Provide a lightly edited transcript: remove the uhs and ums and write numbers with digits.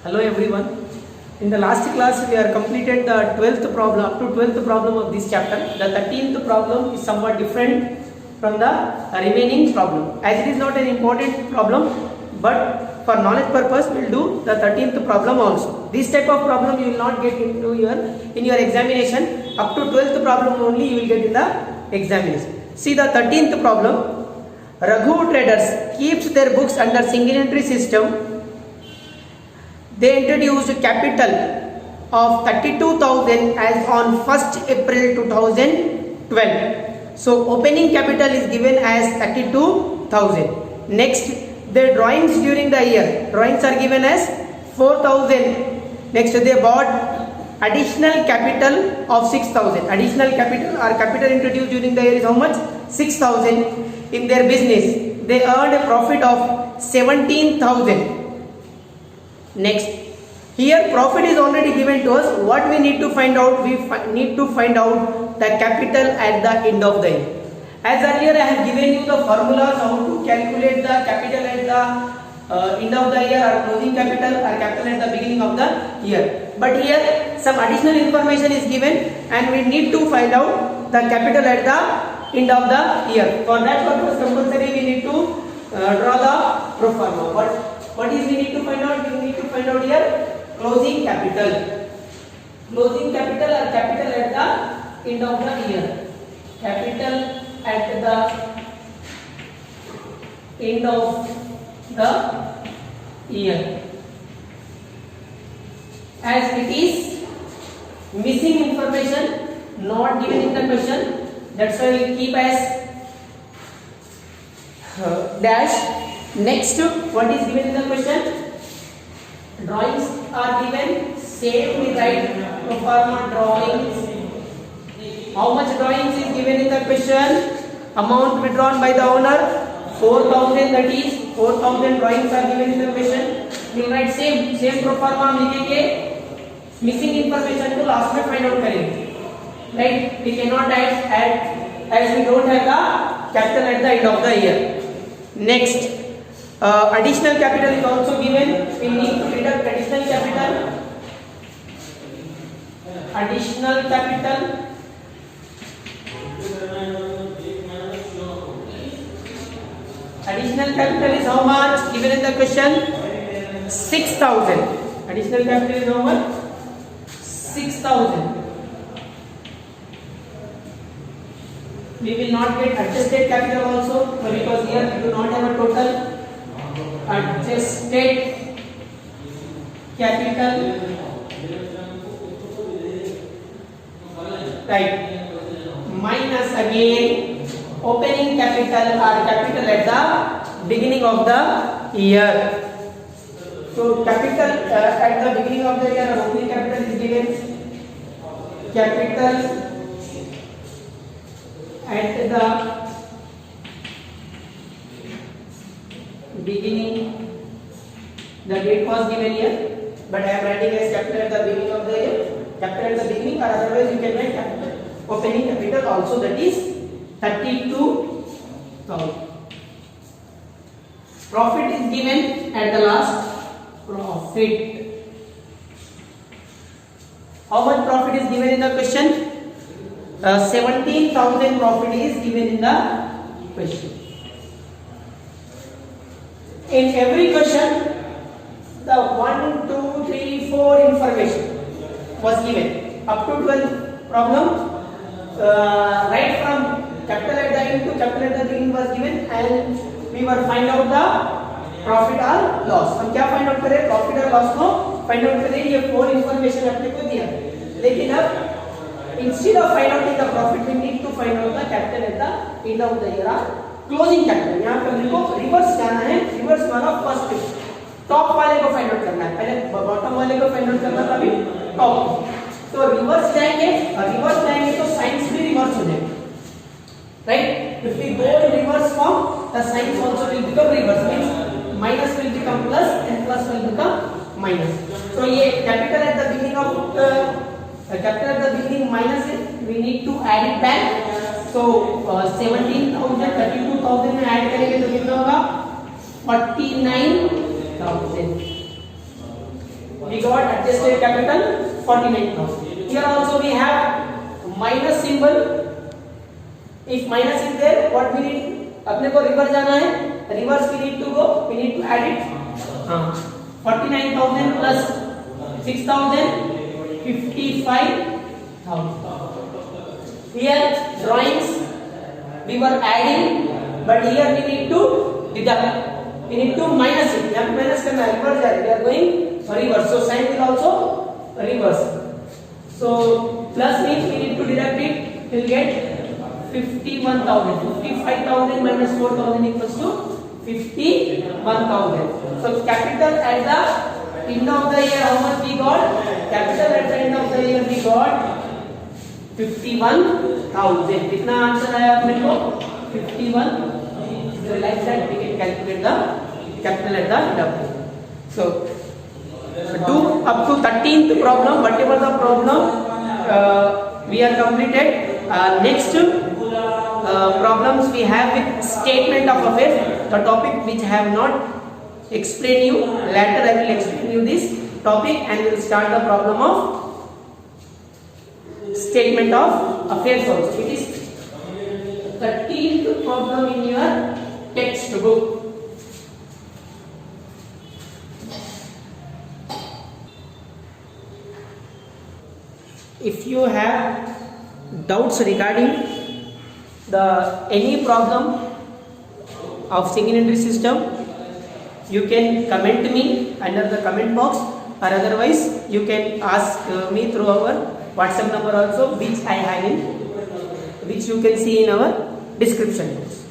Hello everyone. In the last class we are completed the 12th problem up to 12th problem of this chapter. The 13th problem is somewhat different from the remaining problem. As it is not an important problem, but for knowledge purpose we will do the 13th problem also. This type of problem you will not get into in your examination. Up to 12th problem only you will get in the examination. See the 13th problem. Raghu traders keeps their books under single entry system. They introduced capital of 32,000 as on 1st April 2012. So opening capital is given as 32,000. Next, their drawings during the year. Drawings are given as 4,000. Next, they bought additional capital of 6,000. Additional capital or capital introduced during the year is how much? 6,000. In their business, they earned a profit of 17,000. Next, here profit is already given to us. What we need to find out? We need to find out the capital at the end of the year. As earlier I have given you the formulas how to calculate the capital at the end of the year, or closing capital, or capital at the beginning of the year. But here some additional information is given and we need to find out the capital at the end of the year. For that purpose compulsory we need to draw the pro forma. What is we need to find out? We need to find out here closing capital. Closing capital or capital at the end of the year. Capital at the end of the year. As it is missing information not given in the question, that's why we keep as dash. Next, what is given in the question? Drawings are given. Same we write pro forma drawings. How much drawings is given in the question? Amount withdrawn by the owner 4,000. That is 4,000 drawings are given in the question. We will write same pro forma हम लिखेंगे. Missing information को last में find out करेंगे. Right? We cannot add as we don't have the capital at the end of the year. Next. Additional capital is also given. We need to deduct additional capital. Additional capital. Additional capital is how much? Given in the question 6,000. Additional capital is how much? 6,000. We will not get adjusted capital also because here we do not have a total. Adjusted capital, right, minus again opening capital or capital at the beginning of the year. So capital at the beginning of the year, opening capital is given. Capital at the beginning, the date was given here, but I am writing as capital at the beginning of the year. Capital at the beginning, or otherwise you can write capital opening capital also, that is 32,000. Profit is given at the last. Profit. How much profit is given in the question? 17,000 profit is given in the question. In every question, the 1, 2, 3, 4 information was given. Up to 12 problem, right from capital at the end to capital at the beginning was given, and we were find out the profit or loss. हम क्या find out करें? Profit और loss को find out करें. ये 4 information अपने को दिया. लेकिन अब instead of find out the profit, we need to find out the capital at the end of the year. Closing capital. यहाँ पर देखो रिवर्स जाना है. रिवर्स वाला फर्स्ट टॉप वाले को फाइंड आउट करना है. पहले बॉटम वाले को फाइंड आउट करना था, अभी टॉप. तो रिवर्स जाएंगे, और रिवर्स जाएंगे तो साइंस भी रिवर्स हो जाएगा. Right? If we go in reverse form, the signs also will become reverse. Means minus will become plus and plus will become minus. तो ये capital at the beginning of capital at the beginning minus it, we need to add it back. So 17,000 32,000 में add करेंगे तो कितना होगा? 49,000. we got adjusted capital 49,000. Here also we have minus symbol. If minus is there, what we need? अपने को reverse जाना है. Reverse we need to go. We need to add it. 49,000 plus 6,000, 55,000. Here drawings we were adding, but here we need to deduct. We need to minus it. यहाँ minus करना है, reverse जाए. We are going reverse. So sign will also reverse. So plus means we need to deduct it. We'll get 51,000. 55,000 minus 4,000 equals to 51,000. So capital at the end of the year, how much we got? Capital at the end of the year we got 51,000. कितना answer आया अपने को? 51. So like that we can calculate the capital at the end of the year. So do up to 13th problem, whatever the problem we are completed. Next problems we have with statement of affairs, the topic which I have not explained you. Later I will explain you this topic and we will start the problem of statement of affairs also. It is 13th problem in your textbook. If you have doubts regarding the any problem of single entry system, you can comment me under the comment box, or otherwise you can ask me through our WhatsApp number also, which I have in, which you can see in our description box.